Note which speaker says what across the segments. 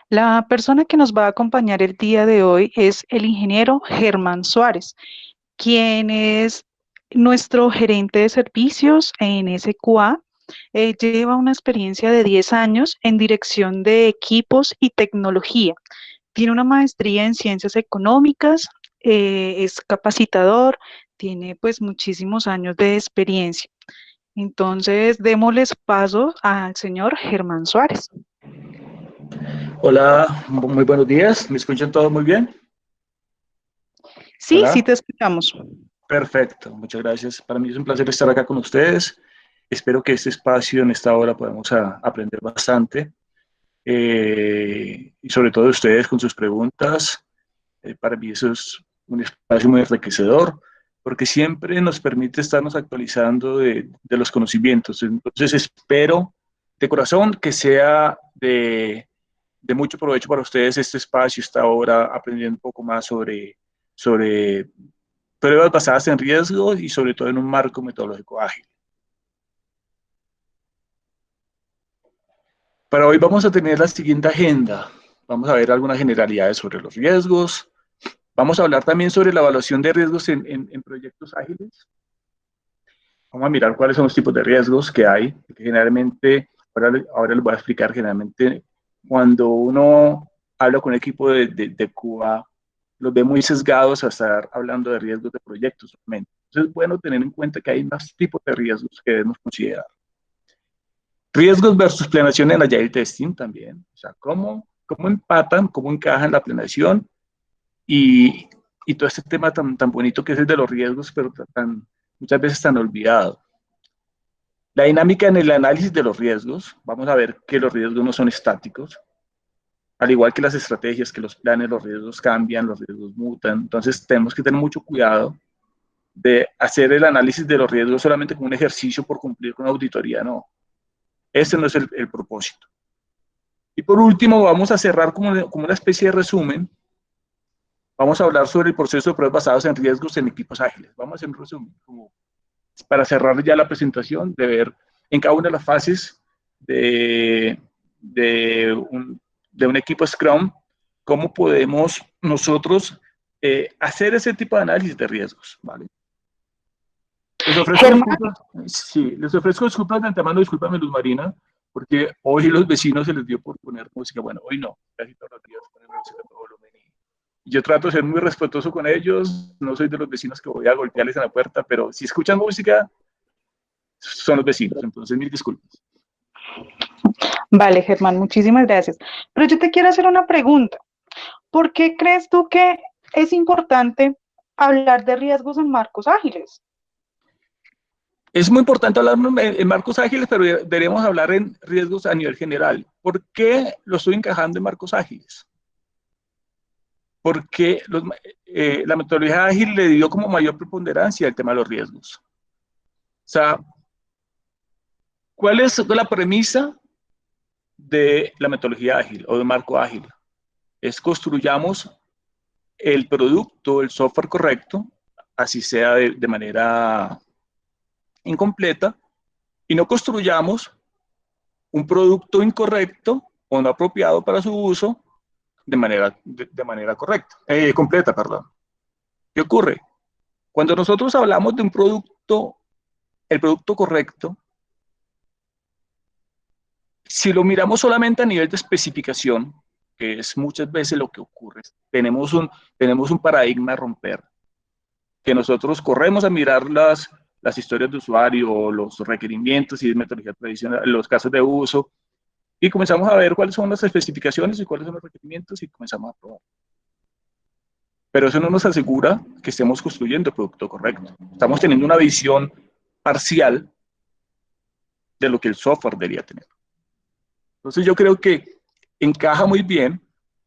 Speaker 1: La persona que nos va a acompañar el día de hoy es el ingeniero Germán Suárez, quien es nuestro gerente de servicios en SQA. Lleva una experiencia de 10 años en dirección de equipos y tecnología. Tiene una maestría en ciencias económicas, es capacitador, tiene pues muchísimos años de experiencia. Entonces, démosles paso al señor Germán Suárez.
Speaker 2: Hola, muy buenos días. ¿Me escuchan todos muy bien?
Speaker 1: Sí, sí
Speaker 2: Hola,
Speaker 1: te escuchamos.
Speaker 2: perfecto. Muchas gracias. Para mí es un placer estar acá con ustedes. Espero que este espacio en esta hora podamos aprender bastante y sobre todo ustedes con sus preguntas. Para mí eso es un espacio muy enriquecedor porque siempre nos permite estarnos actualizando de los conocimientos. Entonces espero de corazón que sea de mucho provecho para ustedes este espacio, esta hora, aprendiendo un poco más sobre pruebas basadas en riesgos y sobre todo en un marco metodológico ágil. Para hoy vamos a tener la siguiente agenda. Vamos a ver algunas generalidades sobre los riesgos. Vamos a hablar también sobre la evaluación de riesgos en proyectos ágiles. Vamos a mirar cuáles son los tipos de riesgos que hay. Que generalmente, ahora les voy a explicar, generalmente cuando uno habla con un equipo de Cuba, los ve muy sesgados a estar hablando de riesgos de proyectos solamente. Entonces es bueno tener en cuenta que hay más tipos de riesgos que debemos considerar. Riesgos versus planeación en Agile Testing también. O sea, cómo empatan, cómo encajan la planeación y, y todo este tema tan bonito que es el de los riesgos, pero muchas veces tan olvidado. La dinámica en el análisis de los riesgos. Vamos a ver que los riesgos no son estáticos. Al igual que las estrategias, que los planes, los riesgos cambian, los riesgos mutan. Entonces tenemos que tener mucho cuidado de hacer el análisis de los riesgos solamente como un ejercicio por cumplir con la auditoría, no. Ese no es el propósito. Y por último, vamos a cerrar como una especie de resumen. Vamos a hablar sobre el proceso de pruebas basadas en riesgos en equipos ágiles. Vamos a hacer un resumen como para cerrar ya la presentación, de ver en cada una de las fases de, de, un, de un equipo Scrum, cómo podemos nosotros hacer ese tipo de análisis de riesgos, ¿vale? Les ofrezco
Speaker 1: Germán,
Speaker 2: disculpas, sí, les ofrezco disculpas de antemano, discúlpame Luz Marina, porque hoy los vecinos se les dio por poner música, bueno, hoy no, casi todos los días ponen música a todo volumen y yo trato de ser muy respetuoso con ellos, no soy de los vecinos que voy a golpearles en la puerta, pero si escuchan música, son los vecinos, entonces mil disculpas.
Speaker 1: vale, Germán, muchísimas gracias. Pero yo te quiero hacer una pregunta. ¿Por qué crees tú que es importante hablar de riesgos en marcos ágiles?
Speaker 2: Es muy importante hablar en marcos ágiles, pero deberíamos hablar en riesgos a nivel general. ¿Por qué lo estoy encajando en marcos ágiles? Porque la metodología ágil le dio como mayor preponderancia al tema de los riesgos. O sea, ¿cuál es la premisa de la metodología ágil o de marco ágil? Es construyamos el producto, el software correcto, así sea de manera incompleta, y no construyamos un producto incorrecto o no apropiado para su uso de manera correcta, completa, perdón. ¿Qué ocurre? Cuando nosotros hablamos de un producto, el producto correcto, si lo miramos solamente a nivel de especificación, que es muchas veces lo que ocurre, tenemos un paradigma a romper, que nosotros corremos a mirar las historias de usuario, los requerimientos y metodología tradicional, los casos de uso, y comenzamos a ver cuáles son las especificaciones y cuáles son los requerimientos y comenzamos a probar. Pero eso no nos asegura que estemos construyendo el producto correcto. Estamos teniendo una visión parcial de lo que el software debería tener. Entonces yo creo que encaja muy bien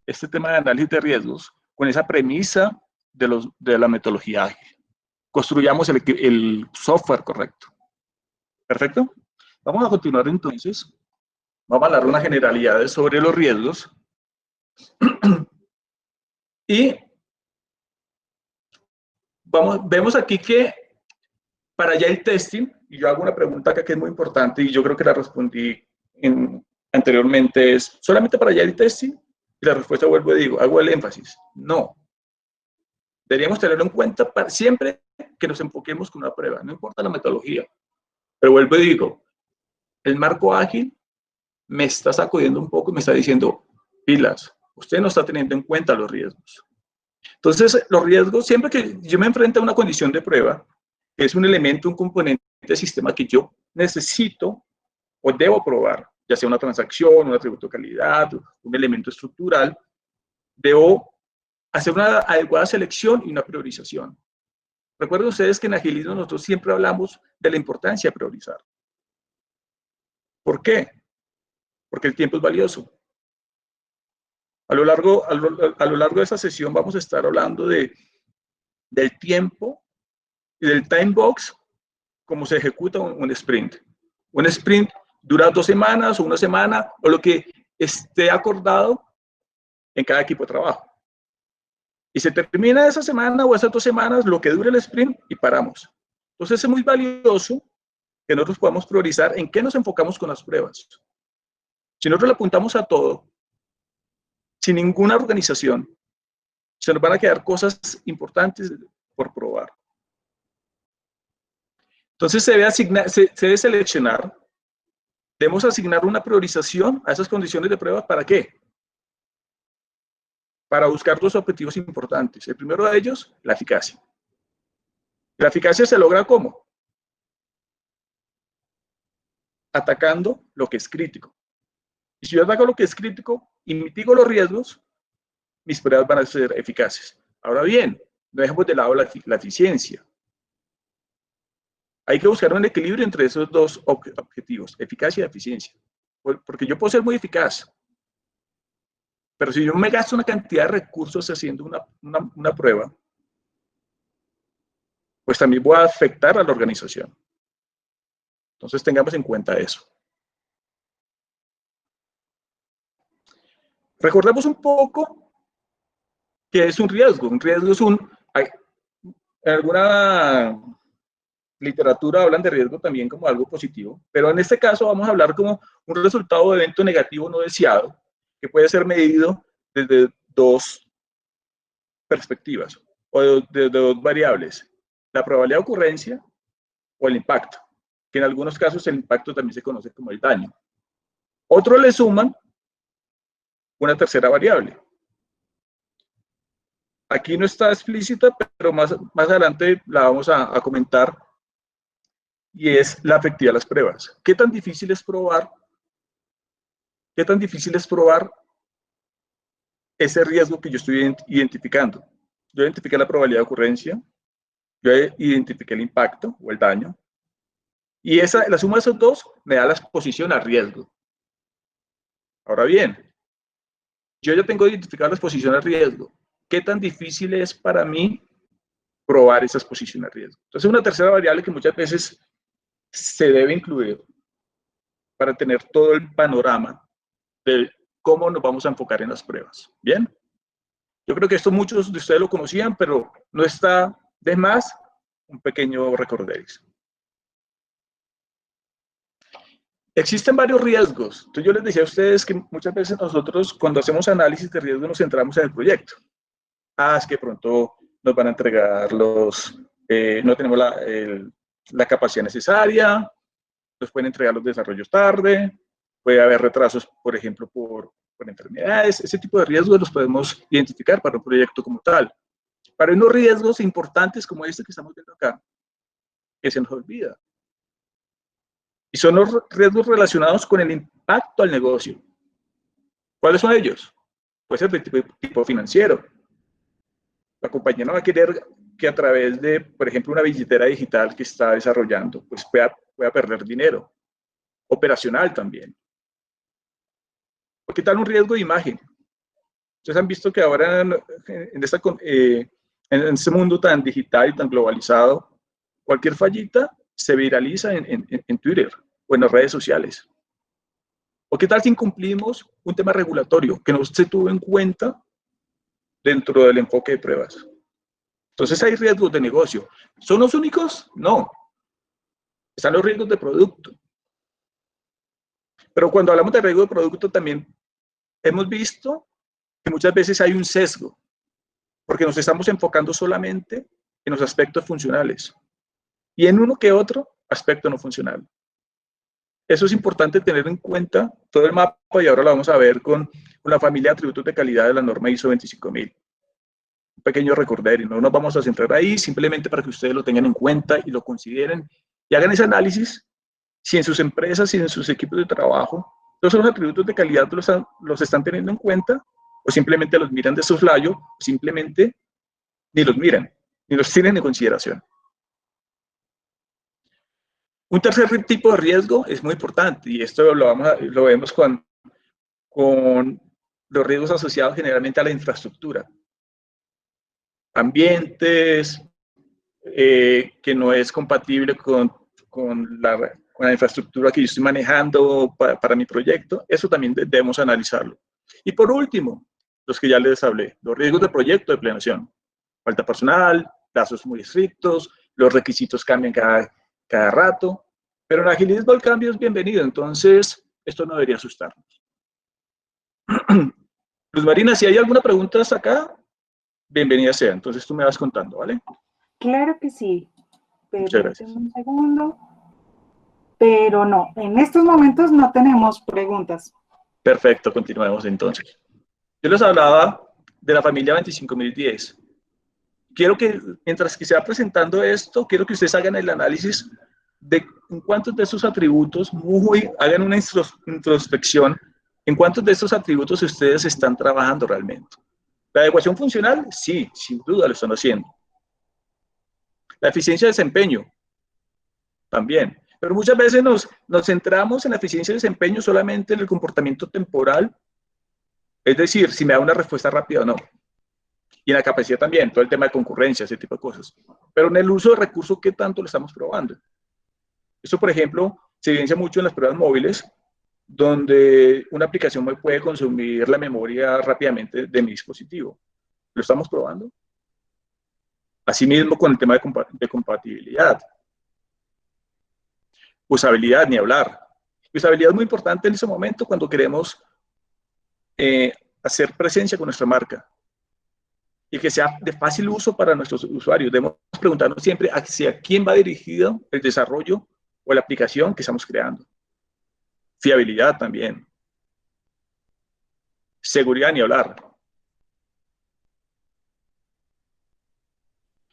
Speaker 2: este tema de análisis de riesgos con esa premisa de la metodología ágil. Construyamos el software correcto. ¿Perfecto? Vamos a continuar entonces. Vamos a hablar unas generalidades sobre los riesgos. Y vemos aquí que para ya el testing, y yo hago una pregunta acá que es muy importante y yo creo que la respondí anteriormente, es solamente para ya el testing. Y la respuesta, vuelvo y digo, hago el énfasis, no. Deberíamos tenerlo en cuenta para siempre que nos enfoquemos con una prueba, no importa la metodología. Pero vuelvo y digo, el marco ágil me está sacudiendo un poco y me está diciendo, pilas, usted no está teniendo en cuenta los riesgos. Entonces, los riesgos, siempre que yo me enfrento a una condición de prueba, que es un elemento, un componente del sistema que yo necesito o debo probar, ya sea una transacción, un atributo de calidad, un elemento estructural, debo hacer una adecuada selección y una priorización. Recuerden ustedes que en agilismo nosotros siempre hablamos de la importancia de priorizar. ¿Por qué? Porque el tiempo es valioso. A lo largo de esta sesión vamos a estar hablando del tiempo y del time box, cómo se ejecuta un sprint. Un sprint dura 2 semanas o 1 semana o lo que esté acordado en cada equipo de trabajo. Y se termina esa semana o esas 2 semanas, lo que dure el sprint y paramos. Entonces es muy valioso que nosotros podamos priorizar en qué nos enfocamos con las pruebas. Si nosotros le apuntamos a todo, sin ninguna organización, se nos van a quedar cosas importantes por probar. Entonces se debe seleccionar, debemos asignar una priorización a esas condiciones de prueba. ¿Para qué? Para buscar 2 objetivos importantes. El primero de ellos, la eficacia. La eficacia se logra ¿cómo? Atacando lo que es crítico. Y si yo ataco lo que es crítico y mitigo los riesgos, mis pruebas van a ser eficaces. Ahora bien, no dejemos de lado la eficiencia. Hay que buscar un equilibrio entre esos 2 objetivos, eficacia y eficiencia. Porque yo puedo ser muy eficaz, pero si yo me gasto una cantidad de recursos haciendo una prueba, pues también voy a afectar a la organización. Entonces tengamos en cuenta eso. Recordemos un poco qué es un riesgo. Un riesgo es en alguna literatura hablan de riesgo también como algo positivo, pero en este caso vamos a hablar como un resultado de evento negativo no deseado, que puede ser medido desde 2 perspectivas o de 2 variables, la probabilidad de ocurrencia o el impacto, que en algunos casos el impacto también se conoce como el daño. Otros le suman una tercera variable. Aquí no está explícita, pero más adelante la vamos a comentar, y es la efectividad de las pruebas. ¿Qué tan difícil es probar? ¿Qué tan difícil es probar ese riesgo que yo estoy identificando? Yo identifiqué la probabilidad de ocurrencia, yo identifiqué el impacto o el daño, y la suma de esos 2 me da la exposición al riesgo. Ahora bien, yo ya tengo identificado la exposición al riesgo. ¿Qué tan difícil es para mí probar esa exposición al riesgo? Entonces, una tercera variable que muchas veces se debe incluir para tener todo el panorama de cómo nos vamos a enfocar en las pruebas. ¿Bien? Yo creo que esto muchos de ustedes lo conocían, pero no está de más un pequeño recorderis. Existen varios riesgos. Entonces yo les decía a ustedes que muchas veces nosotros cuando hacemos análisis de riesgo nos centramos en el proyecto. Es que pronto nos van a entregar no tenemos la capacidad necesaria, nos pueden entregar los desarrollos tarde, puede haber retrasos, por ejemplo, por enfermedades. Ese tipo de riesgos los podemos identificar para un proyecto como tal. Para unos riesgos importantes como este que estamos viendo acá, que se nos olvida. Y son los riesgos relacionados con el impacto al negocio. ¿Cuáles son ellos? Puede ser de tipo financiero. La compañía no va a querer que a través de, por ejemplo, una billetera digital que está desarrollando, pues pueda perder dinero. Operacional también. ¿O qué tal un riesgo de imagen? Ustedes han visto que ahora en este mundo tan digital y tan globalizado, cualquier fallita se viraliza en Twitter o en las redes sociales. ¿O qué tal si incumplimos un tema regulatorio que no se tuvo en cuenta dentro del enfoque de pruebas? Entonces hay riesgos de negocio. ¿Son los únicos? No. Están los riesgos de producto. Pero cuando hablamos de riesgo de producto también hemos visto que muchas veces hay un sesgo, porque nos estamos enfocando solamente en los aspectos funcionales y en uno que otro aspecto no funcional. Eso es importante tener en cuenta todo el mapa y ahora lo vamos a ver con la familia de atributos de calidad de la norma ISO 25000. Un pequeño recorder y no nos vamos a centrar ahí, simplemente para que ustedes lo tengan en cuenta y lo consideren y hagan ese análisis si en sus empresas, si en sus equipos de trabajo, todos esos atributos de calidad los están teniendo en cuenta o simplemente los miran de soslayo, o simplemente ni los miran, ni los tienen en consideración. Un tercer tipo de riesgo es muy importante y esto lo vemos con los riesgos asociados generalmente a la infraestructura. Ambientes que no es compatible con la infraestructura que yo estoy manejando para mi proyecto, eso también debemos analizarlo. Y por último, los que ya les hablé, los riesgos de proyecto de planeación. Falta personal, plazos muy estrictos, los requisitos cambian cada rato, pero en agilismo el cambio es bienvenido, entonces esto no debería asustarnos. Luz Marina, si hay alguna pregunta hasta acá, bienvenida sea, entonces tú me vas contando, ¿vale?
Speaker 3: Claro que sí.
Speaker 2: Muchas gracias.
Speaker 3: Permíteme un segundo. Pero no, en estos momentos no tenemos preguntas.
Speaker 2: Perfecto, continuemos entonces. Yo les hablaba de la familia 25010. Quiero que, mientras que se va presentando esto, quiero que ustedes hagan el análisis de en cuántos de estos atributos, hagan una introspección, en cuántos de estos atributos ustedes están trabajando realmente. La adecuación funcional, sí, sin duda lo están haciendo. La eficiencia de desempeño, también. Pero muchas veces nos centramos en la eficiencia de desempeño solamente en el comportamiento temporal, es decir, si me da una respuesta rápida o no. Y en la capacidad también, todo el tema de concurrencia, ese tipo de cosas. Pero en el uso de recursos, ¿qué tanto lo estamos probando? Esto, por ejemplo, se evidencia mucho en las pruebas móviles, donde una aplicación me puede consumir la memoria rápidamente de mi dispositivo. ¿Lo estamos probando? Asimismo, con el tema de compatibilidad. Usabilidad, ni hablar. Usabilidad es muy importante en ese momento cuando queremos hacer presencia con nuestra marca y que sea de fácil uso para nuestros usuarios. Debemos preguntarnos siempre hacia quién va dirigido el desarrollo o la aplicación que estamos creando. Fiabilidad también. Seguridad, ni hablar.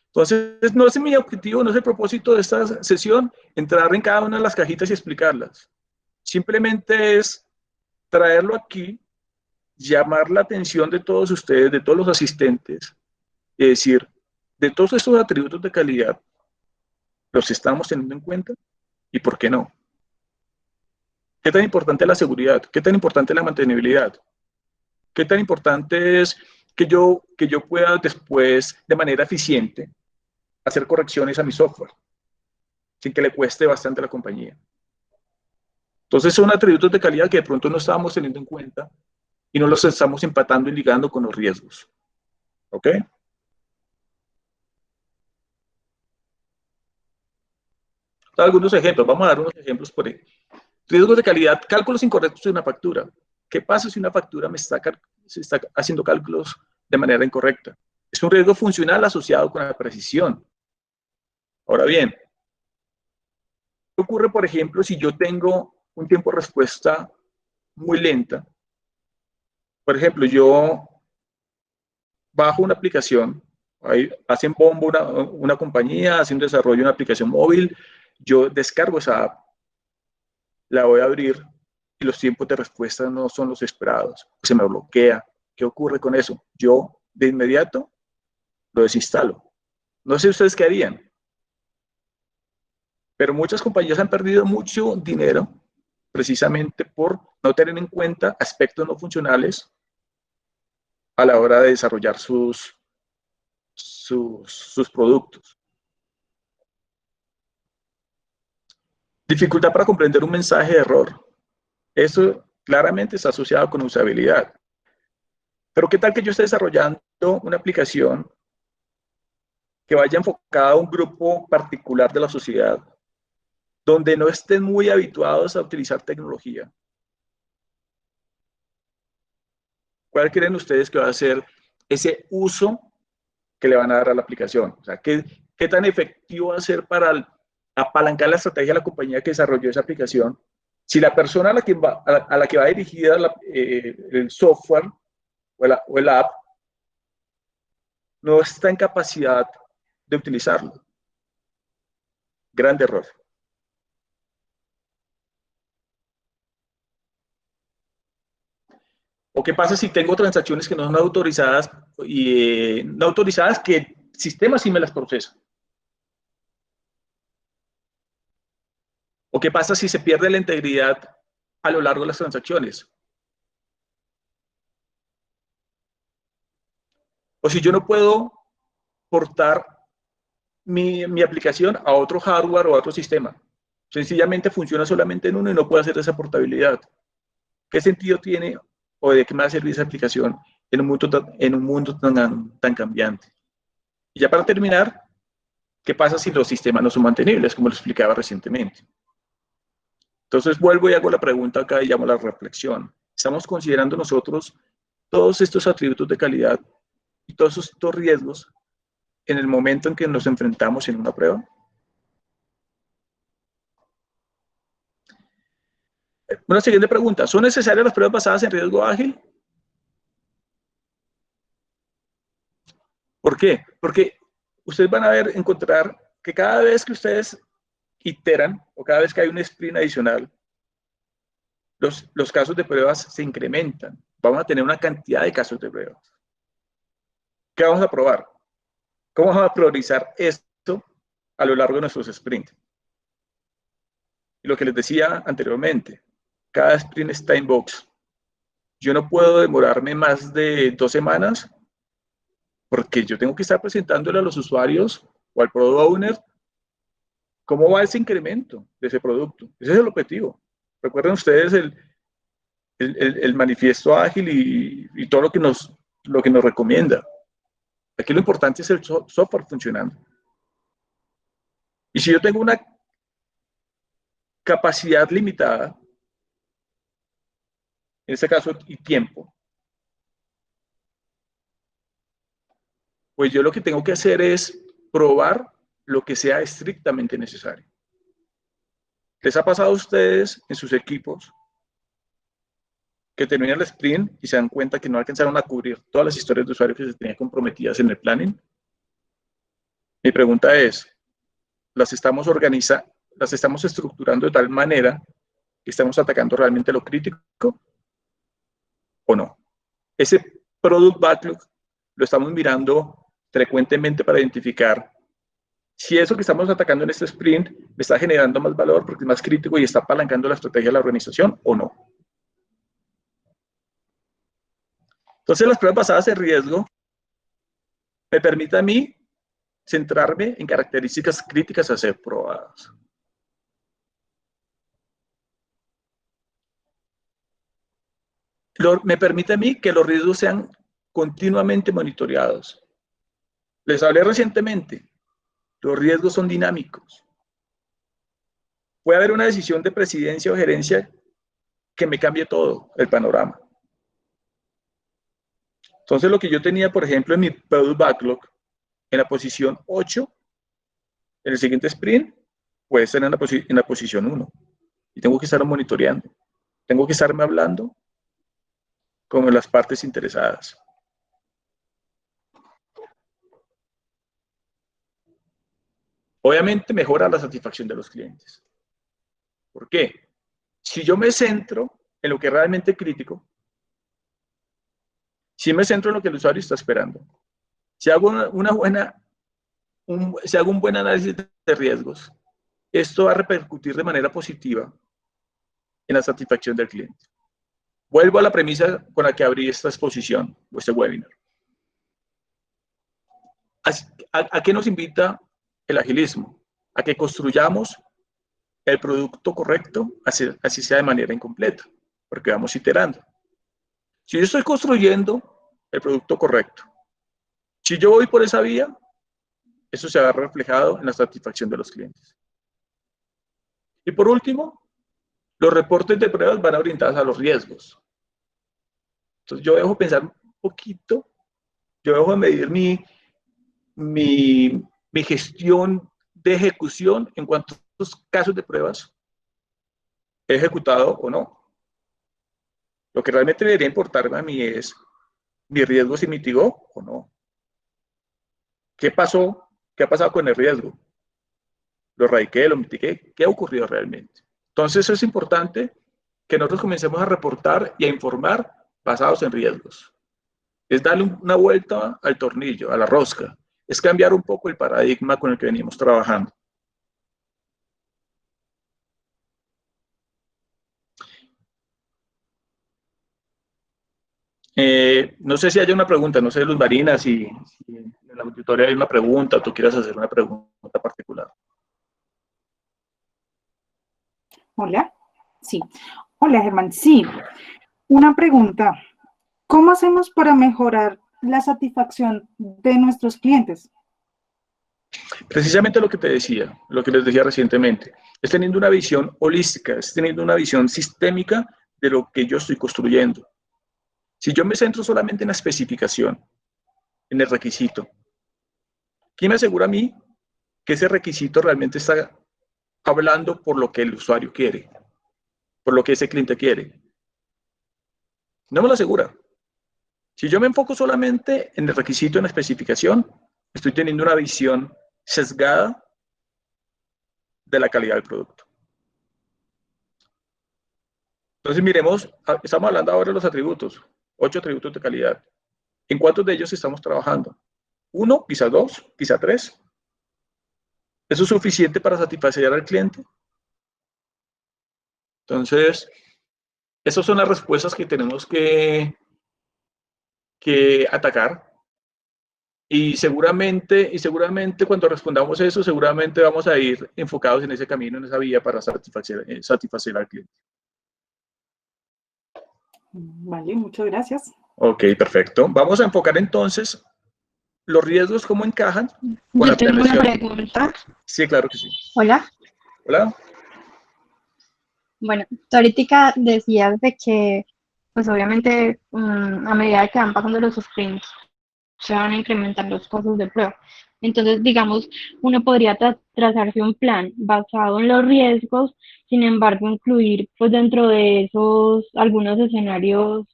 Speaker 2: Entonces, no es mi objetivo, no es el propósito de esta sesión entrar en cada una de las cajitas y explicarlas. Simplemente es traerlo aquí, llamar la atención de todos ustedes, de todos los asistentes, y decir, de todos estos atributos de calidad, ¿los estamos teniendo en cuenta? ¿Y por qué no? ¿Qué tan importante es la seguridad? ¿Qué tan importante es la mantenibilidad? ¿Qué tan importante es que yo pueda después, de manera eficiente, hacer correcciones a mi software, sin que le cueste bastante a la compañía? Entonces son atributos de calidad que de pronto no estábamos teniendo en cuenta y no los estamos empatando y ligando con los riesgos. ¿Ok? Algunos ejemplos, vamos a dar unos ejemplos por ahí. Riesgos de calidad, cálculos incorrectos de una factura. ¿Qué pasa si una factura se está haciendo cálculos de manera incorrecta? Es un riesgo funcional asociado con la precisión. Ahora bien, ¿qué ocurre, por ejemplo, si yo tengo un tiempo de respuesta muy lenta? Por ejemplo, yo bajo una aplicación, hacen bombo una compañía, hacen desarrollo de una aplicación móvil, yo descargo esa app, la voy a abrir y los tiempos de respuesta no son los esperados, se me bloquea. ¿Qué ocurre con eso? Yo de inmediato lo desinstalo. No sé ustedes qué harían, pero muchas compañías han perdido mucho dinero precisamente por no tener en cuenta aspectos no funcionales a la hora de desarrollar sus productos. Dificultad para comprender un mensaje de error. Eso claramente está asociado con usabilidad. Pero ¿qué tal que yo esté desarrollando una aplicación que vaya enfocada a un grupo particular de la sociedad, donde no estén muy habituados a utilizar tecnología? ¿Cuál creen ustedes que va a ser ese uso que le van a dar a la aplicación? O sea, ¿qué tan efectivo va a ser para apalancar la estrategia de la compañía que desarrolló esa aplicación? Si la persona a la que va dirigida el software o el app no está en capacidad de utilizarlo. Grande error. ¿O qué pasa si tengo transacciones que no son autorizadas y no autorizadas que el sistema sí me las procesa? ¿O qué pasa si se pierde la integridad a lo largo de las transacciones? O si yo no puedo portar mi aplicación a otro hardware o a otro sistema. Sencillamente funciona solamente en uno y no puedo hacer esa portabilidad. ¿Qué sentido tiene o de qué me va a servir esa aplicación en un mundo tan cambiante? Y ya para terminar, ¿qué pasa si los sistemas no son mantenibles, como lo explicaba recientemente? Entonces vuelvo y hago la pregunta acá y llamo a la reflexión. ¿Estamos considerando nosotros todos estos atributos de calidad y todos estos riesgos en el momento en que nos enfrentamos en una prueba? Una siguiente pregunta. ¿Son necesarias las pruebas basadas en riesgo ágil? ¿Por qué? Porque ustedes van a encontrar que cada vez que ustedes iteran o cada vez que hay un sprint adicional, los casos de pruebas se incrementan. Vamos a tener una cantidad de casos de pruebas. ¿Qué vamos a probar? ¿Cómo vamos a priorizar esto a lo largo de nuestros sprints? Y lo que les decía anteriormente, cada sprint es time box. Yo no puedo demorarme más de 2 semanas porque yo tengo que estar presentándole a los usuarios o al product owner cómo va ese incremento de ese producto. Ese es el objetivo. Recuerden ustedes el manifiesto ágil y todo lo que nos recomienda. Aquí lo importante es el software funcionando. Y si yo tengo una capacidad limitada, en este caso y tiempo, pues yo lo que tengo que hacer es probar lo que sea estrictamente necesario. ¿Les ha pasado a ustedes en sus equipos que terminan el sprint y se dan cuenta que no alcanzaron a cubrir todas las historias de usuarios que se tenían comprometidas en el planning? Mi pregunta es, ¿las estamos estructurando de tal manera que estamos atacando realmente lo crítico o no? Ese product backlog lo estamos mirando frecuentemente para identificar si eso que estamos atacando en este sprint me está generando más valor porque es más crítico y está apalancando la estrategia de la organización o no. Entonces, las pruebas basadas en riesgo me permiten a mí centrarme en características críticas a ser probadas. Me permite a mí que los riesgos sean continuamente monitoreados. Les hablé recientemente, los riesgos son dinámicos. Puede haber una decisión de presidencia o gerencia que me cambie todo el panorama. Entonces, lo que yo tenía, por ejemplo, en mi product backlog, en la posición 8, en el siguiente sprint, puede estar en la posición 1. Y tengo que estar monitoreando. Tengo que estarme hablando con las partes interesadas. Obviamente mejora la satisfacción de los clientes. ¿Por qué? Si yo me centro en lo que es realmente crítico, si me centro en lo que el usuario está esperando, si hago si hago un buen análisis de riesgos, esto va a repercutir de manera positiva en la satisfacción del cliente. Vuelvo a la premisa con la que abrí esta exposición o este webinar. ¿A qué nos invita el agilismo? A que construyamos el producto correcto, así sea de manera incompleta, porque vamos iterando. Si yo estoy construyendo el producto correcto, si yo voy por esa vía, eso se va reflejado en la satisfacción de los clientes. Y por último, los reportes de pruebas van orientados a los riesgos. Entonces yo dejo pensar un poquito, yo dejo de medir mi gestión de ejecución en cuanto a los casos de pruebas he ejecutado o no. Lo que realmente debería importarme a mí es mi riesgo se mitigó o no. ¿Qué pasó? ¿Qué ha pasado con el riesgo? ¿Lo erradiqué? ¿Lo mitigué? ¿Qué ha ocurrido realmente? Entonces eso es importante que nosotros comencemos a reportar y a informar basados en riesgos. Es darle una vuelta al tornillo, a la rosca. Es cambiar un poco el paradigma con el que venimos trabajando. No sé si hay una pregunta, no sé, Luz Marina, si en la auditoría hay una pregunta o tú quieras hacer una pregunta particular.
Speaker 3: Hola. Sí. Hola, Germán. Sí. Una pregunta. ¿Cómo hacemos para mejorar la satisfacción de nuestros clientes?
Speaker 2: Precisamente lo que te decía, lo que les decía recientemente, es teniendo una visión holística, es teniendo una visión sistémica de lo que yo estoy construyendo. Si yo me centro solamente en la especificación, en el requisito, ¿quién me asegura a mí que ese requisito realmente está hablando por lo que el usuario quiere, por lo que ese cliente quiere? No me lo asegura. Si yo me enfoco solamente en el requisito, en la especificación, estoy teniendo una visión sesgada de la calidad del producto. Entonces miremos, estamos hablando ahora de los atributos, 8 atributos de calidad. ¿En cuántos de ellos estamos trabajando? ¿1, quizá 2, quizá 3? ¿Eso es suficiente para satisfacer al cliente? Entonces, esas son las respuestas que tenemos que atacar. Y seguramente cuando respondamos eso, seguramente vamos a ir enfocados en ese camino, en esa vía para satisfacer al cliente.
Speaker 3: Vale, muchas gracias.
Speaker 2: Ok, perfecto. Vamos a enfocar entonces los riesgos, cómo encajan con
Speaker 4: Yo
Speaker 2: la
Speaker 4: tengo una
Speaker 2: planeación.
Speaker 4: pregunta.
Speaker 2: Sí, claro que sí.
Speaker 4: Hola.
Speaker 2: Hola.
Speaker 4: Bueno, tú ahorita decías de que, pues obviamente, a medida que van pasando los sprints, se van a incrementar los costos de prueba. Entonces, digamos, uno podría trazarse un plan basado en los riesgos, sin embargo, incluir, pues dentro de esos, algunos escenarios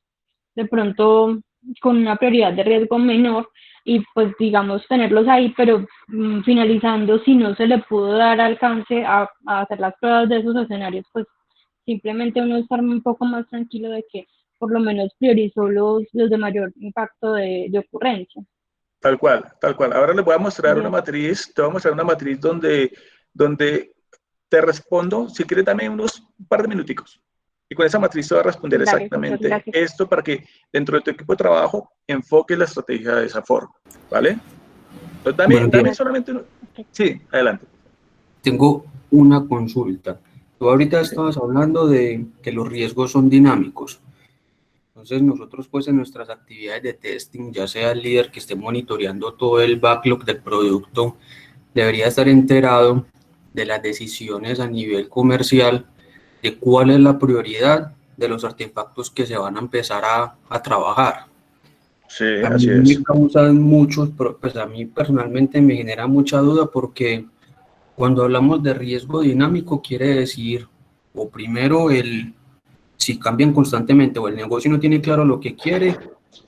Speaker 4: de pronto con una prioridad de riesgo menor y pues digamos tenerlos ahí, pero finalizando si no se le pudo dar alcance a hacer las pruebas de esos escenarios, pues simplemente uno estar un poco más tranquilo de que por lo menos priorizó los de mayor impacto de ocurrencia.
Speaker 2: Tal cual, tal cual. Ahora les voy a mostrar una
Speaker 4: Bien.
Speaker 2: matriz, te voy a mostrar una matriz donde te respondo, si quieres dame unos par de minuticos. Y con esa matriz te va a responder
Speaker 4: Dale, muchas
Speaker 2: exactamente
Speaker 4: gracias.
Speaker 2: esto para que dentro de tu equipo de trabajo enfoques la estrategia de esa forma, ¿vale? Entonces
Speaker 5: Buenos
Speaker 2: dame
Speaker 5: días.
Speaker 2: solamente uno. Sí, adelante.
Speaker 5: Tengo una consulta. Tú ahorita estabas hablando de que los riesgos son dinámicos. Entonces nosotros pues en nuestras actividades de testing, ya sea el líder que esté monitoreando todo el backlog del producto, debería estar enterado de las decisiones a nivel comercial, de cuál es la prioridad de los artefactos que se van a empezar a trabajar.
Speaker 2: Sí,
Speaker 5: A mí
Speaker 2: así
Speaker 5: me
Speaker 2: es.
Speaker 5: causan muchos, pues a mí personalmente me genera mucha duda porque cuando hablamos de riesgo dinámico quiere decir, o primero, si cambian constantemente o el negocio no tiene claro lo que quiere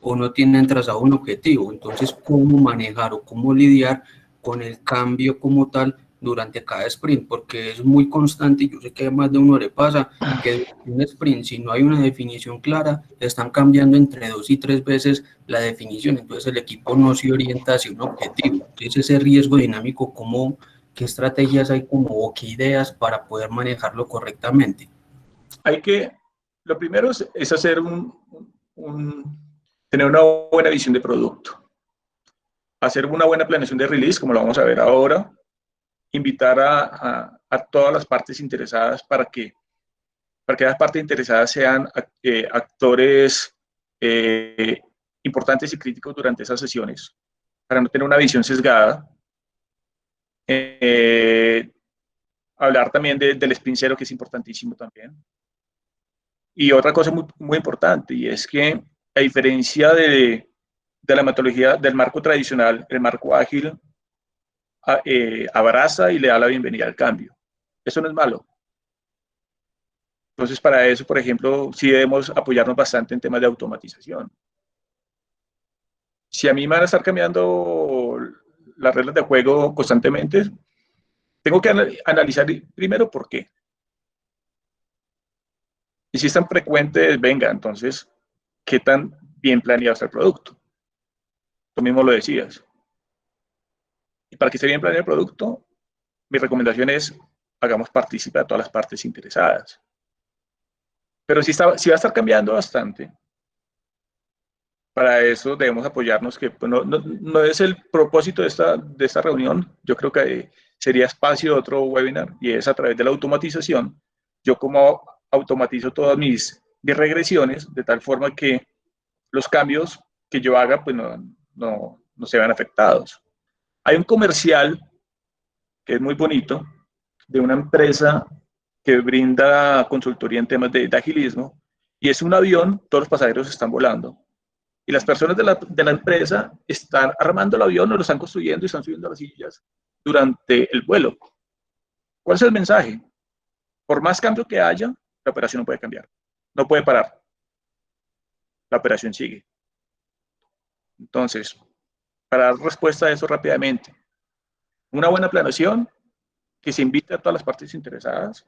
Speaker 5: o no tienen trazado un objetivo. Entonces, ¿cómo manejar o cómo lidiar con el cambio como tal durante cada sprint? Porque es muy constante y yo sé que a más de uno le pasa que durante un sprint, si no hay una definición clara, están cambiando entre 2 y 3 veces la definición. Entonces, el equipo no se orienta hacia un objetivo. Entonces, ese riesgo dinámico, ¿qué estrategias hay o qué ideas para poder manejarlo correctamente?
Speaker 2: Lo primero es hacer tener una buena visión de producto, hacer una buena planeación de release, como lo vamos a ver ahora, invitar a todas las partes interesadas para que las partes interesadas sean actores importantes y críticos durante esas sesiones, para no tener una visión sesgada. Hablar también del sprint cero, que es importantísimo también. Y otra cosa muy, muy importante, y es que a diferencia de la metodología del marco tradicional, el marco ágil abraza y le da la bienvenida al cambio. Eso no es malo. Entonces, para eso, por ejemplo, sí debemos apoyarnos bastante en temas de automatización. Si a mí me van a estar cambiando las reglas de juego constantemente, tengo que analizar primero por qué. Y si es tan frecuente, venga, entonces, ¿qué tan bien planeado está el producto? Tú mismo lo decías. Y para que esté bien planeado el producto, mi recomendación es, hagamos partícipe a todas las partes interesadas. Pero si va a estar cambiando bastante, para eso debemos apoyarnos, que pues, no es el propósito de esta reunión. Yo creo que sería espacio de otro webinar, y es a través de la automatización. Yo como automatizo todas mis regresiones, de tal forma que los cambios que yo haga pues no se vean afectados. Hay un comercial que es muy bonito, de una empresa que brinda consultoría en temas de agilismo, y es un avión, todos los pasajeros están volando, y las personas de la empresa están armando el avión, o lo están construyendo y están subiendo las sillas durante el vuelo. ¿Cuál es el mensaje? Por más cambio que haya, la operación no puede cambiar, no puede parar, la operación sigue. Entonces, para dar respuesta a eso rápidamente, una buena planeación, que se invite a todas las partes interesadas.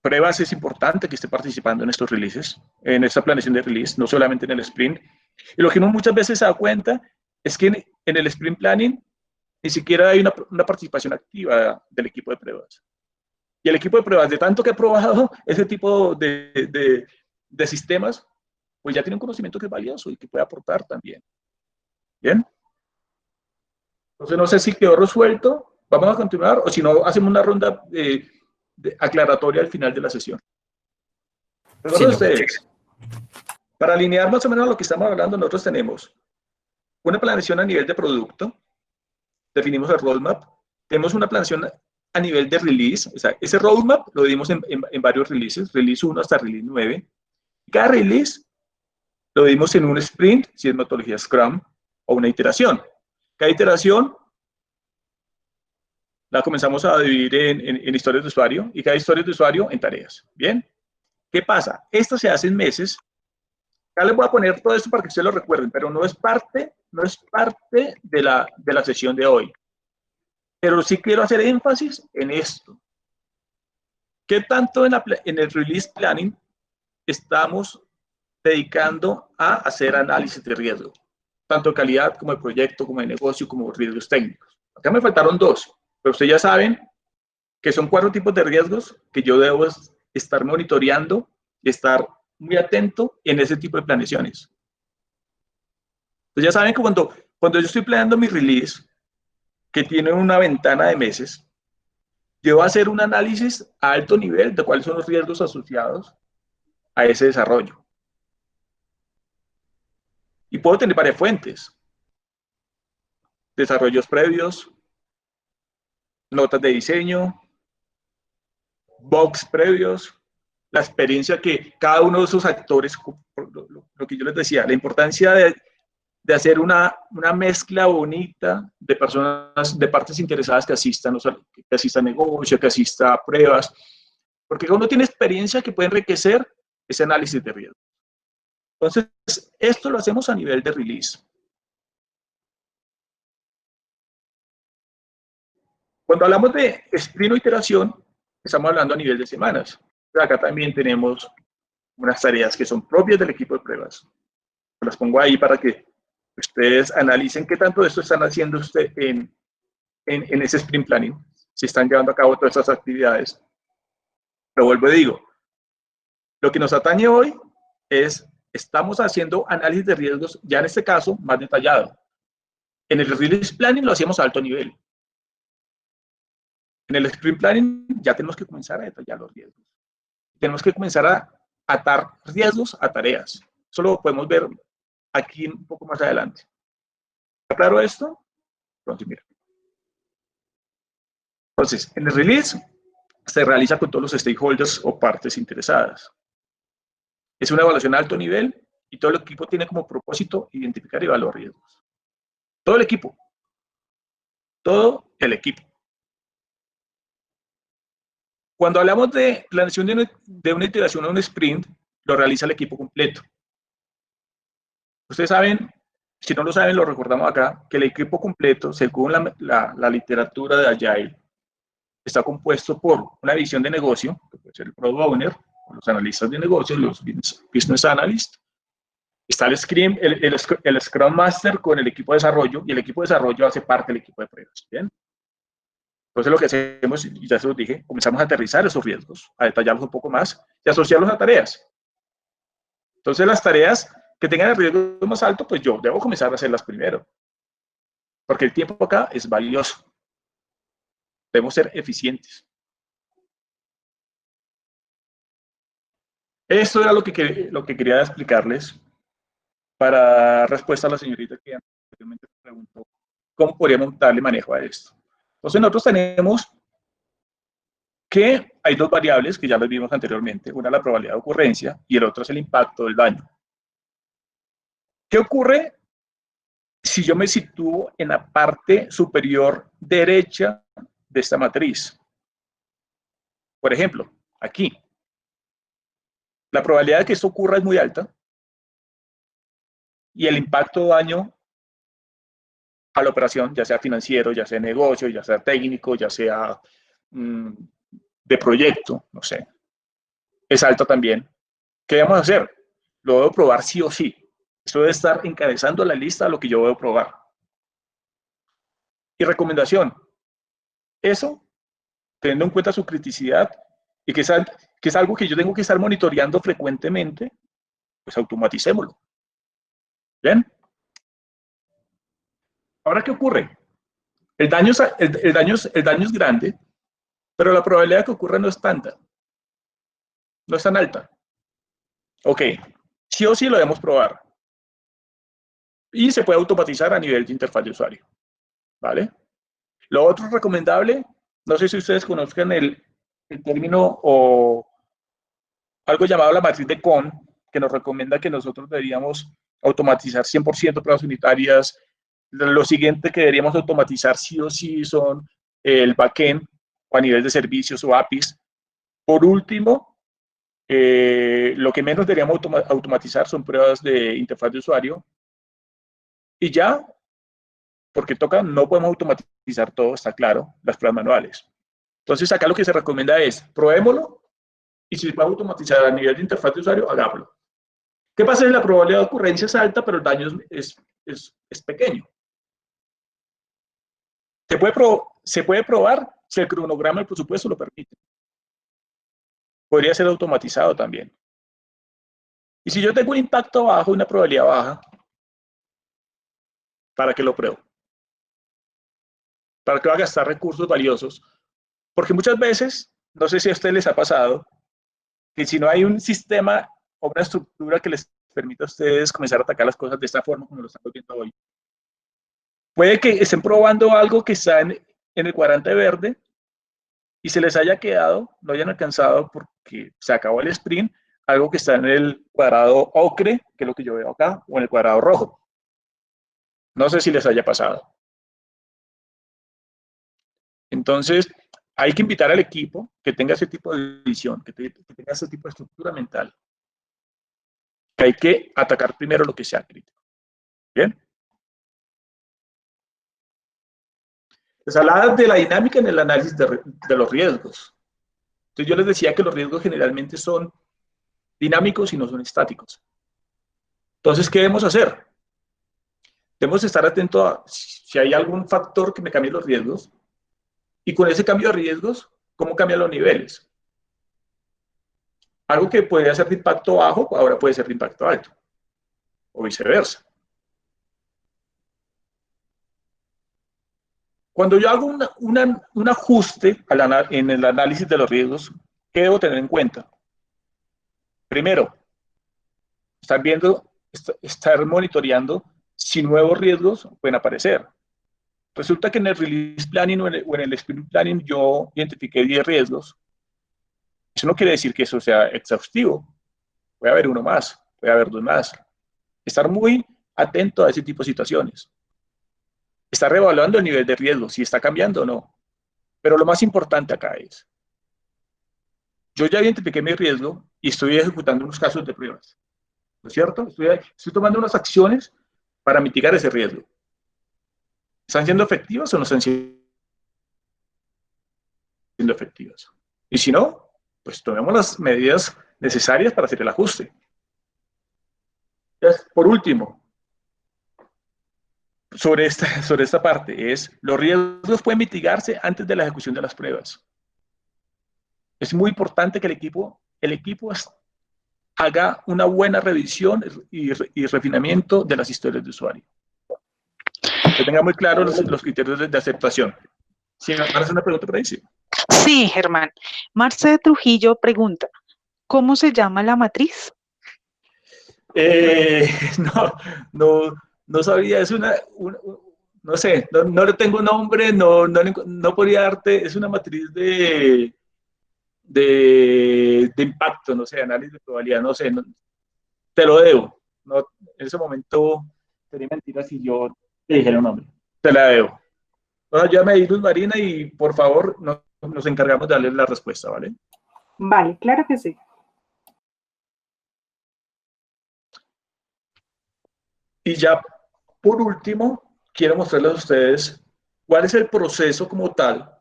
Speaker 2: Pruebas, es importante que esté participando en estos releases, en esta planeación de release, no solamente en el sprint. Y lo que uno muchas veces se da cuenta es que en el sprint planning ni siquiera hay una participación activa del equipo de pruebas. Y el equipo de pruebas, de tanto que ha probado ese tipo de sistemas, pues ya tiene un conocimiento que es valioso y que puede aportar también. ¿Bien? Entonces, no sé si quedó resuelto. Vamos a continuar, o si no, hacemos una ronda aclaratoria al final de la sesión. Recuerden ustedes, para alinear más o menos lo que estamos hablando, nosotros tenemos una planeación a nivel de producto, definimos el roadmap, tenemos una planeación a nivel de release, o sea, ese roadmap lo dimos en varios releases, release 1 hasta release 9. Cada release lo dimos en un sprint, si es metodología Scrum, o una iteración. Cada iteración la comenzamos a dividir en historias de usuario, y cada historia de usuario en tareas. ¿Bien? ¿Qué pasa? Esto se hace en meses. Acá les voy a poner todo esto para que ustedes lo recuerden, pero no es parte de la sesión de hoy. Pero sí quiero hacer énfasis en esto. ¿Qué tanto en el release planning estamos dedicando a hacer análisis de riesgo? Tanto de calidad como de proyecto, como de negocio, como de riesgos técnicos. Acá me faltaron 2, pero ustedes ya saben que son 4 tipos de riesgos que yo debo estar monitoreando y estar muy atento en ese tipo de planeaciones. Entonces ya saben que cuando yo estoy planeando mi release, que tiene una ventana de meses, yo voy a hacer un análisis a alto nivel de cuáles son los riesgos asociados a ese desarrollo. Y puedo tener varias fuentes. Desarrollos previos, notas de diseño, bugs previos, la experiencia que cada uno de esos actores, lo que yo les decía, la importancia de hacer una mezcla bonita de personas, de partes interesadas que asistan a negocio, que asista a pruebas, porque uno tiene experiencia que puede enriquecer ese análisis de riesgo. Entonces, esto lo hacemos a nivel de release. Cuando hablamos de sprint o iteración, estamos hablando a nivel de semanas. Pero acá también tenemos unas tareas que son propias del equipo de pruebas. Las pongo ahí para que ustedes analicen qué tanto de esto están haciendo usted en ese sprint planning, si están llevando a cabo todas estas actividades. Pero vuelvo y digo, lo que nos atañe hoy es, estamos haciendo análisis de riesgos, ya en este caso, más detallado. En el release planning lo hacíamos a alto nivel. En el sprint planning ya tenemos que comenzar a detallar los riesgos. Tenemos que comenzar a atar riesgos a tareas. Eso lo podemos ver aquí un poco más adelante. ¿Está claro esto? Entonces, mira. Entonces, en el release se realiza con todos los stakeholders o partes interesadas. Es una evaluación a alto nivel y todo el equipo tiene como propósito identificar y evaluar riesgos. Todo el equipo. Todo el equipo. Cuando hablamos de planeación de una iteración o un sprint, lo realiza el equipo completo. Ustedes saben, si no lo saben, lo recordamos acá, que el equipo completo, según la literatura de Agile, está compuesto por una visión de negocio, que puede ser el Product Owner, los analistas de negocios, los Business Analysts. Está el Scrum Master con el equipo de desarrollo, y el equipo de desarrollo hace parte del equipo de pruebas. ¿Bien? Entonces lo que hacemos, y ya se los dije, comenzamos a aterrizar esos riesgos, a detallarlos un poco más y asociarlos a tareas. Entonces las tareas que tengan el riesgo más alto, pues yo debo comenzar a hacerlas primero. Porque el tiempo acá es valioso. Debemos ser eficientes. Esto era lo que quería explicarles para respuesta a la señorita que anteriormente preguntó cómo podríamos darle manejo a esto. Entonces nosotros tenemos que hay dos variables que ya las vimos anteriormente. Una es la probabilidad de ocurrencia y el otro es el impacto del daño. ¿Qué ocurre si yo me sitúo en la parte superior derecha de esta matriz? Por ejemplo, aquí. La probabilidad de que esto ocurra es muy alta y el impacto de daño a la operación, ya sea financiero, ya sea negocio, ya sea técnico, ya sea de proyecto, no sé, es alto también. ¿Qué vamos a hacer? Lo debo probar sí o sí. Esto debe estar encabezando la lista de lo que yo debo probar. Y recomendación, eso, teniendo en cuenta su criticidad y que es algo que yo tengo que estar monitoreando frecuentemente, pues automaticémoslo. ¿Bien? Ahora, ¿qué ocurre? El daño es grande, pero la probabilidad de que ocurra no es tanta. No es tan alta. Ok, sí o sí lo debemos probar. Y se puede automatizar a nivel de interfaz de usuario. ¿Vale? Lo otro recomendable, no sé si ustedes conozcan el término o algo llamado la matriz de Kohn, que nos recomienda que nosotros deberíamos automatizar 100% pruebas unitarias. Lo siguiente que deberíamos automatizar sí o sí son el backend o a nivel de servicios o APIs. Por último, lo que menos deberíamos automatizar son pruebas de interfaz de usuario. Y ya, porque no podemos automatizar todo, está claro, las pruebas manuales. Entonces, acá lo que se recomienda es, probémoslo, y si se puede automatizar a nivel de interfaz de usuario, hagámoslo. ¿Qué pasa si la probabilidad de ocurrencia es alta, pero el daño es pequeño? Se puede probar si el cronograma del presupuesto lo permite. Podría ser automatizado también. Y si yo tengo un impacto bajo, una probabilidad baja, ¿para qué lo pruebo? ¿Para qué va a gastar recursos valiosos? Porque muchas veces, no sé si a ustedes les ha pasado, que si no hay un sistema o una estructura que les permita a ustedes comenzar a atacar las cosas de esta forma como lo estamos viendo hoy, puede que estén probando algo que está en el cuadrante verde y se les haya quedado, no hayan alcanzado porque se acabó el sprint, algo que está en el cuadrado ocre, que es lo que yo veo acá, o en el cuadrado rojo. No sé si les haya pasado. Entonces, hay que invitar al equipo que tenga ese tipo de visión, que tenga ese tipo de estructura mental. Que hay que atacar primero lo que sea crítico. ¿Bien? Les hablaba de la dinámica en el análisis de los riesgos. Entonces, yo les decía que los riesgos generalmente son dinámicos y no son estáticos. Entonces, ¿qué debemos hacer? Debemos estar atentos a si hay algún factor que me cambie los riesgos y con ese cambio de riesgos, ¿cómo cambian los niveles? Algo que podría ser de impacto bajo, ahora puede ser de impacto alto, o viceversa. Cuando yo hago un ajuste en el análisis de los riesgos, ¿qué debo tener en cuenta? Primero, estar monitoreando si nuevos riesgos pueden aparecer. Resulta que en el release planning o en el sprint planning yo identifiqué 10 riesgos. Eso no quiere decir que eso sea exhaustivo. puede haber uno más, puede haber dos más. Estar muy atento a ese tipo de situaciones. Estar reevaluando el nivel de riesgo, si está cambiando o no. Pero lo más importante acá es, yo ya identifiqué mi riesgo y estoy ejecutando unos casos de pruebas, ¿no es cierto? Estoy tomando unas acciones para mitigar ese riesgo. ¿Están siendo efectivas o no están siendo efectivas? Y si no, pues tomemos las medidas necesarias para hacer el ajuste. Por último, sobre esta parte, los riesgos pueden mitigarse antes de la ejecución de las pruebas. Es muy importante que el equipo haga una buena revisión y refinamiento de las historias de usuario. Que tenga muy claros los criterios de aceptación. ¿Sí me parece una pregunta por ahí? Sí.
Speaker 1: Sí, Germán. Marce Trujillo pregunta, ¿cómo se llama la matriz?
Speaker 2: No, no, no sabría, no sé, no le tengo nombre, no podría darte, es una matriz de impacto, no sé, análisis de probabilidad, no sé, te lo debo. No, en ese momento sería mentira si yo te dijera un nombre, te la debo. Bueno, ya me di Luz Marina y por favor nos encargamos de darle la respuesta, ¿vale?
Speaker 3: Vale, claro que sí.
Speaker 2: Y ya por último, quiero mostrarles a ustedes cuál es el proceso como tal,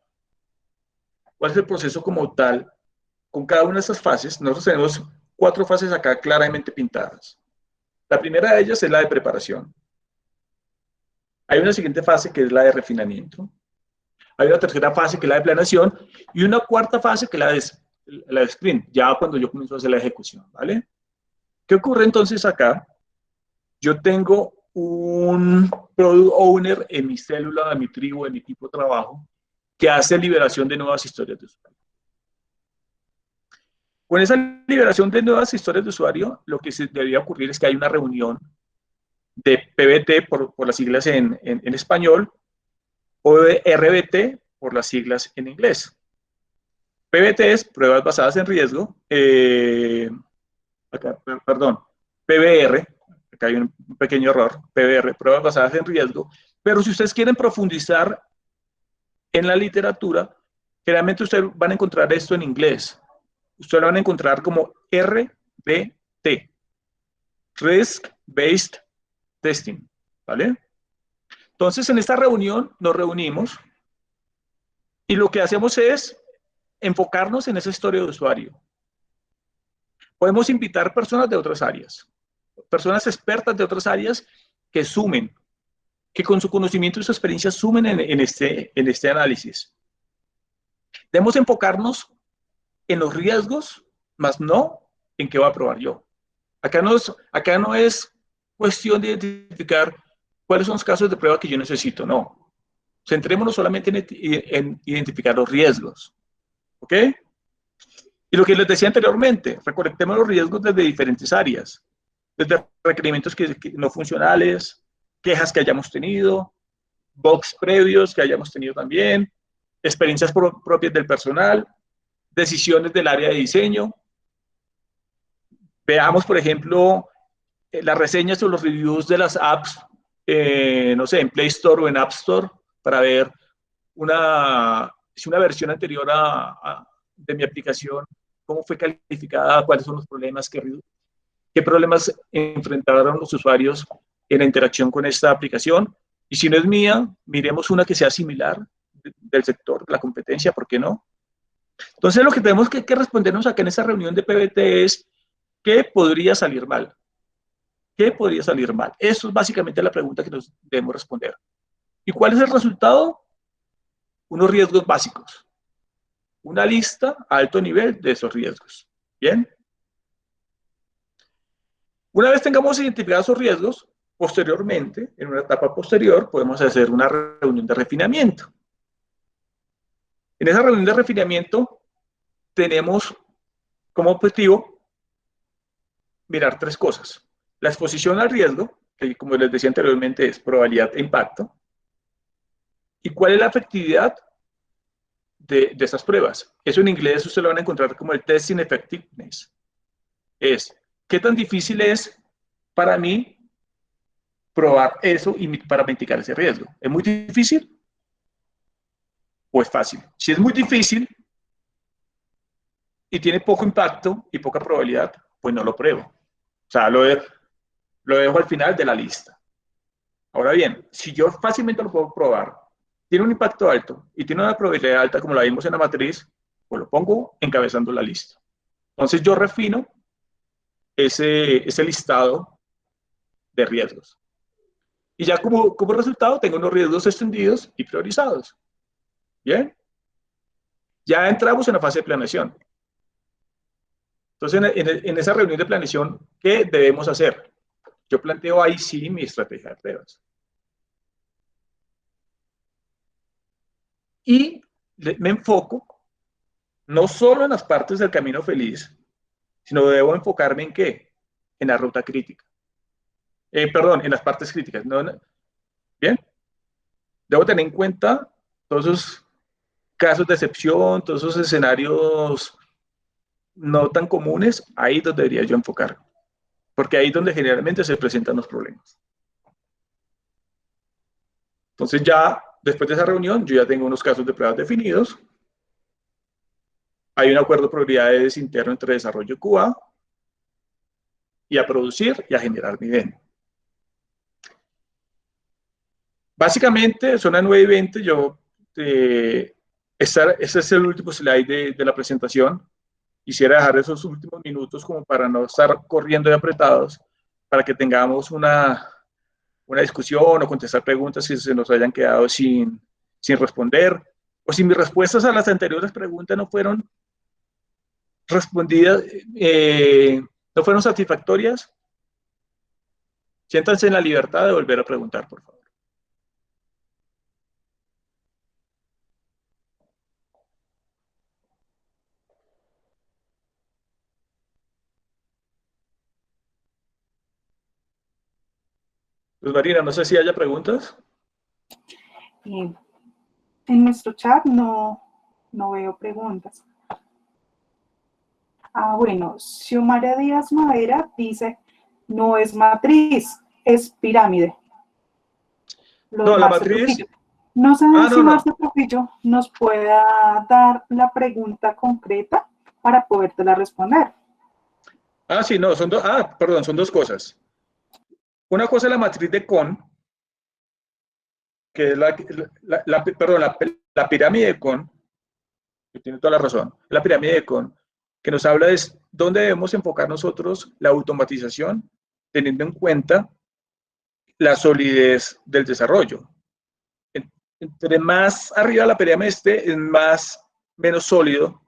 Speaker 2: con cada una de estas fases. Nosotros tenemos 4 fases acá claramente pintadas. La primera de ellas es la de preparación. Hay una siguiente fase que es la de refinamiento. Hay una tercera fase que es la de planeación y una cuarta fase que es la de sprint, ya cuando yo comienzo a hacer la ejecución, ¿vale? ¿Qué ocurre entonces acá? Yo tengo un product owner en mi célula, en mi tribu, en mi equipo de trabajo, que hace liberación de nuevas historias de usuario. Con esa liberación de nuevas historias de usuario, lo que se debería ocurrir es que hay una reunión de PBT por las siglas en español o de RBT por las siglas en inglés. PBT es pruebas basadas en riesgo, perdón, PBR, acá hay un pequeño error, PBR, pruebas basadas en riesgo, pero si ustedes quieren profundizar en la literatura, generalmente ustedes van a encontrar esto en inglés. Ustedes lo van a encontrar como RBT, Risk Based Testing, ¿vale? Entonces, en esta reunión nos reunimos y lo que hacemos es enfocarnos en esa historia de usuario. Podemos invitar personas de otras áreas, personas expertas de otras áreas que sumen, que con su conocimiento y su experiencia sumen en este análisis. Debemos enfocarnos en los riesgos, más no en qué voy a probar yo. Acá no es cuestión de identificar cuáles son los casos de prueba que yo necesito, no. Centrémonos solamente en identificar los riesgos. ¿Ok? Y lo que les decía anteriormente, recolectemos los riesgos desde diferentes áreas, desde requerimientos que no funcionales, quejas que hayamos tenido, bugs previos que hayamos tenido también, experiencias propias del personal, decisiones del área de diseño. Veamos, por ejemplo, las reseñas o los reviews de las apps, no sé, en Play Store o en App Store, para ver si una versión anterior de mi aplicación, cómo fue calificada, cuáles son los problemas, qué problemas enfrentaron los usuarios en la interacción con esta aplicación. Y si no es mía, miremos una que sea similar del sector, de la competencia, ¿por qué no? Entonces, lo que tenemos que respondernos acá en esta reunión de PBT es, ¿qué podría salir mal? ¿Qué podría salir mal? Eso es básicamente la pregunta que nos debemos responder. ¿Y cuál es el resultado? Unos riesgos básicos. Una lista a alto nivel de esos riesgos. ¿Bien? Una vez tengamos identificados esos riesgos, posteriormente, en una etapa posterior, podemos hacer una reunión de refinamiento. En esa reunión de refinamiento tenemos como objetivo mirar 3 cosas. La exposición al riesgo, que como les decía anteriormente es probabilidad e impacto. ¿Y cuál es la efectividad de esas pruebas? Eso en inglés ustedes lo van a encontrar como el testing effectiveness. Es ¿qué tan difícil es para mí probar eso y para mitigar ese riesgo? ¿Es muy difícil o es fácil? Si es muy difícil y tiene poco impacto y poca probabilidad, pues no lo pruebo. O sea, lo dejo al final de la lista. Ahora bien, si yo fácilmente lo puedo probar, tiene un impacto alto y tiene una probabilidad alta como la vimos en la matriz, pues lo pongo encabezando la lista. Entonces yo refino ese listado de riesgos. Y ya como resultado tengo unos riesgos extendidos y priorizados. ¿Bien? Ya entramos en la fase de planeación. Entonces, en esa reunión de planeación, ¿qué debemos hacer? Yo planteo ahí sí mi estrategia de pruebas. Y me enfoco no solo en las partes del camino feliz, sino debo enfocarme en qué? En la ruta crítica. Perdón, en las partes críticas. ¿No? Bien. Debo tener en cuenta todos esos casos de excepción, todos esos escenarios no tan comunes, ahí es donde debería yo enfocar. Porque ahí es donde generalmente se presentan los problemas. Entonces ya, después de esa reunión, yo ya tengo unos casos de pruebas definidos. Hay un acuerdo de prioridades interno entre desarrollo y QA. Y a producir y a generar mi bien. Básicamente, son las 9:20. Ese es el último slide de la presentación. Quisiera dejar esos últimos minutos como para no estar corriendo y apretados, para que tengamos una discusión o contestar preguntas si se nos hayan quedado sin responder, o si mis respuestas a las anteriores preguntas no fueron respondidas, no fueron satisfactorias. Siéntanse en la libertad de volver a preguntar, por favor. Luz Marina, no sé si haya preguntas.
Speaker 3: En nuestro chat no veo preguntas. Bueno, Xiomara Díaz Madera dice, no es matriz, es pirámide.
Speaker 2: No, la matriz.
Speaker 3: No sé si Marce Trujillo nos pueda dar la pregunta concreta para podértela responder.
Speaker 2: Sí, no, perdón, son dos cosas. Una cosa es la matriz de Kohn, que es la pirámide de Kohn, que tiene toda la razón, la pirámide de Kohn, que nos habla de dónde debemos enfocar nosotros la automatización, teniendo en cuenta la solidez del desarrollo. Entre más arriba la pirámide esté, es menos sólido.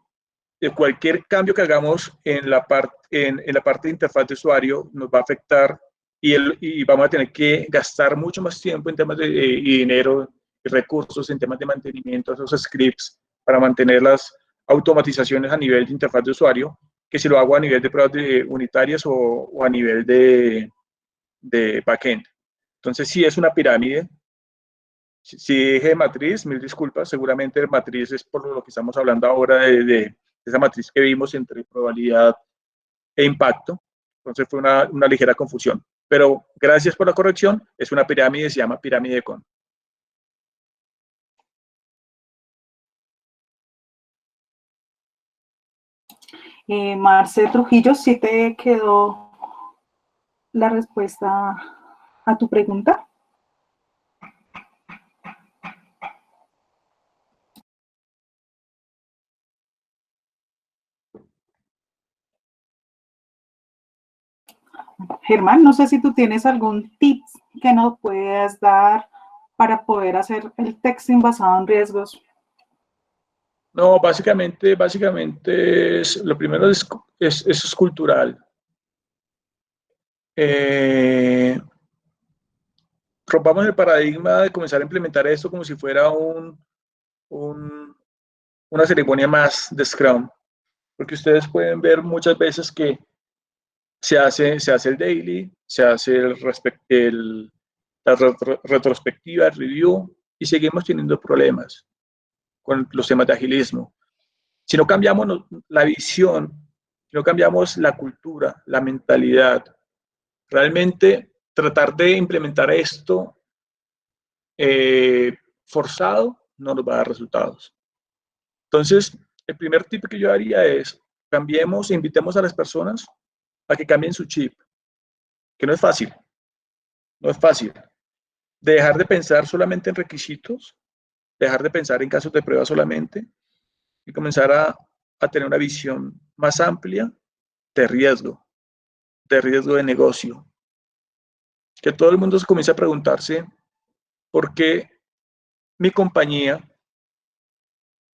Speaker 2: De cualquier cambio que hagamos en la parte de interfaz de usuario nos va a afectar y vamos a tener que gastar mucho más tiempo en temas de dinero y recursos, en temas de mantenimiento de esos scripts para mantener las automatizaciones a nivel de interfaz de usuario, que si lo hago a nivel de pruebas unitarias o a nivel de backend. Entonces, sí es una pirámide. Si dije matriz, mil disculpas, seguramente matriz es por lo que estamos hablando ahora de esa matriz que vimos entre probabilidad e impacto. Entonces fue una ligera confusión. Pero gracias por la corrección, es una pirámide, se llama pirámide de Kohn.
Speaker 3: Marce Trujillo, ¿sí te quedó la respuesta a tu pregunta? Germán, no sé si tú tienes algún tip que nos puedas dar para poder hacer el texting basado en riesgos.
Speaker 2: No, básicamente lo primero es cultural. Rompamos el paradigma de comenzar a implementar esto como si fuera una ceremonia más de Scrum, porque ustedes pueden ver muchas veces que se hace el daily, se hace la retrospectiva, el review, y seguimos teniendo problemas con los temas de agilismo. Si no cambiamos la visión si no cambiamos la cultura, la mentalidad, realmente tratar de implementar esto forzado no nos va a dar resultados. Entonces, el primer tip que yo haría es cambiemos, invitemos a las personas a que cambien su chip, que no es fácil, no es fácil. De dejar de pensar solamente en requisitos, dejar de pensar en casos de prueba solamente y comenzar a tener una visión más amplia de riesgo de negocio. Que todo el mundo se comience a preguntarse por qué mi compañía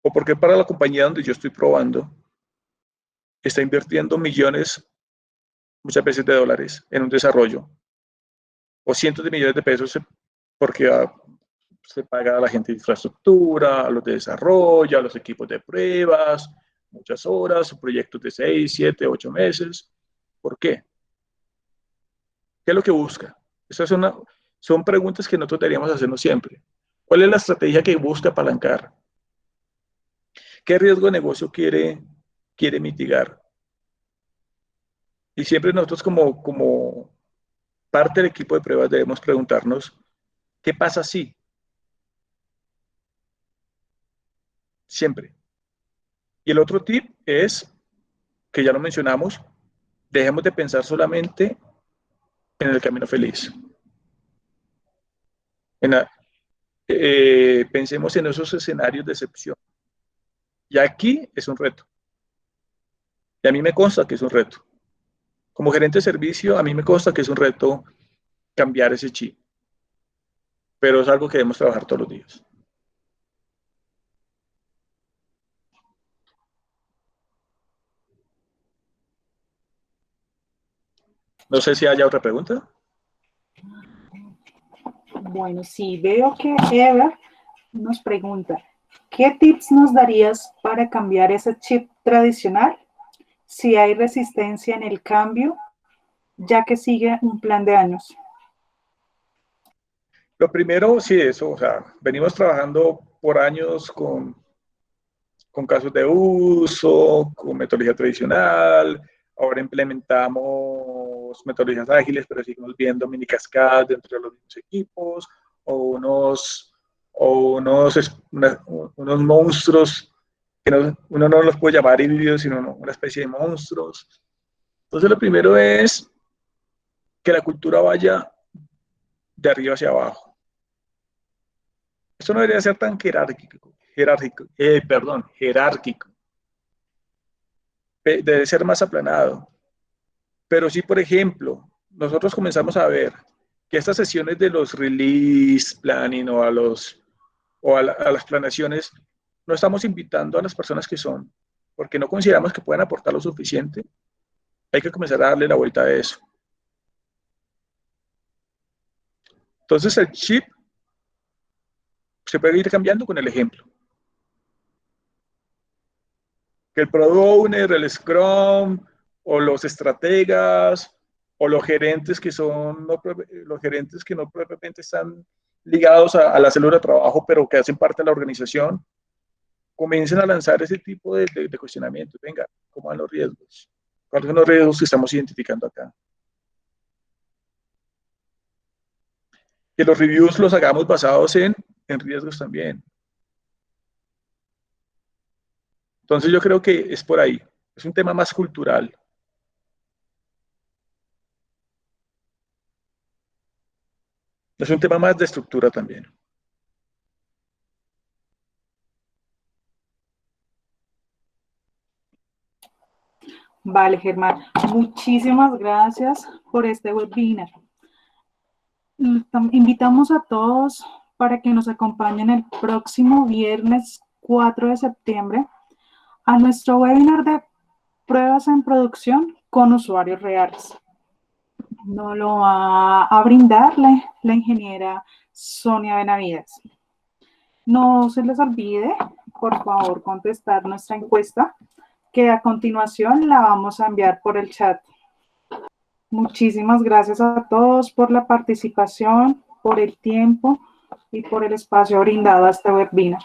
Speaker 2: o por qué para la compañía donde yo estoy probando está invirtiendo millones, muchas veces de dólares, en un desarrollo o cientos de millones de pesos porque se paga a la gente de infraestructura, a los de desarrollo, a los equipos de pruebas, muchas horas, proyectos de 6, 7, 8 meses. ¿Por qué? ¿Qué es lo que busca? Esas son preguntas que nosotros deberíamos hacernos siempre. ¿Cuál es la estrategia que busca apalancar? ¿Qué riesgo de negocio quiere mitigar? Y siempre nosotros como parte del equipo de pruebas debemos preguntarnos, ¿qué pasa si? Siempre. Y el otro tip es, que ya lo mencionamos, dejemos de pensar solamente en el camino feliz. Pensemos en esos escenarios de excepción. Y aquí es un reto. Y a mí me consta que es un reto. Como gerente de servicio, a mí me consta que es un reto cambiar ese chip. Pero es algo que debemos trabajar todos los días. No sé si haya otra pregunta.
Speaker 3: Bueno, sí, veo que Eva nos pregunta, ¿qué tips nos darías para cambiar ese chip tradicional si hay resistencia en el cambio, ya que sigue un plan de años?
Speaker 2: Lo primero, sí, eso, o sea, venimos trabajando por años con casos de uso, con metodología tradicional, ahora implementamos metodologías ágiles, pero seguimos viendo mini cascadas dentro de los mismos equipos, o unos monstruos que uno no los puede llamar híbridos, sino una especie de monstruos. Entonces, lo primero es que la cultura vaya de arriba hacia abajo. Esto no debería ser tan jerárquico. Debe ser más aplanado. Pero sí, por ejemplo, nosotros comenzamos a ver que estas sesiones de los release planning o a las planeaciones, no estamos invitando a las personas que son, porque no consideramos que puedan aportar lo suficiente. Hay que comenzar a darle la vuelta a eso. Entonces, el chip se puede ir cambiando con el ejemplo. Que el Product Owner, el Scrum, o los estrategas, o los gerentes que no propiamente están ligados a la célula de trabajo, pero que hacen parte de la organización, comiencen a lanzar ese tipo de cuestionamientos. Venga, ¿cómo van los riesgos? ¿Cuáles son los riesgos que estamos identificando acá? Que los reviews los hagamos basados en riesgos también. Entonces yo creo que es por ahí. Es un tema más cultural. Es un tema más de estructura también.
Speaker 3: Vale, Germán, muchísimas gracias por este webinar. Invitamos a todos para que nos acompañen el próximo viernes 4 de septiembre a nuestro webinar de pruebas en producción con usuarios reales. Nos lo va a brindar la ingeniera Sonia Benavides. No se les olvide, por favor, contestar nuestra encuesta, que a continuación la vamos a enviar por el chat. Muchísimas gracias a todos por la participación, por el tiempo y por el espacio brindado a este webinar.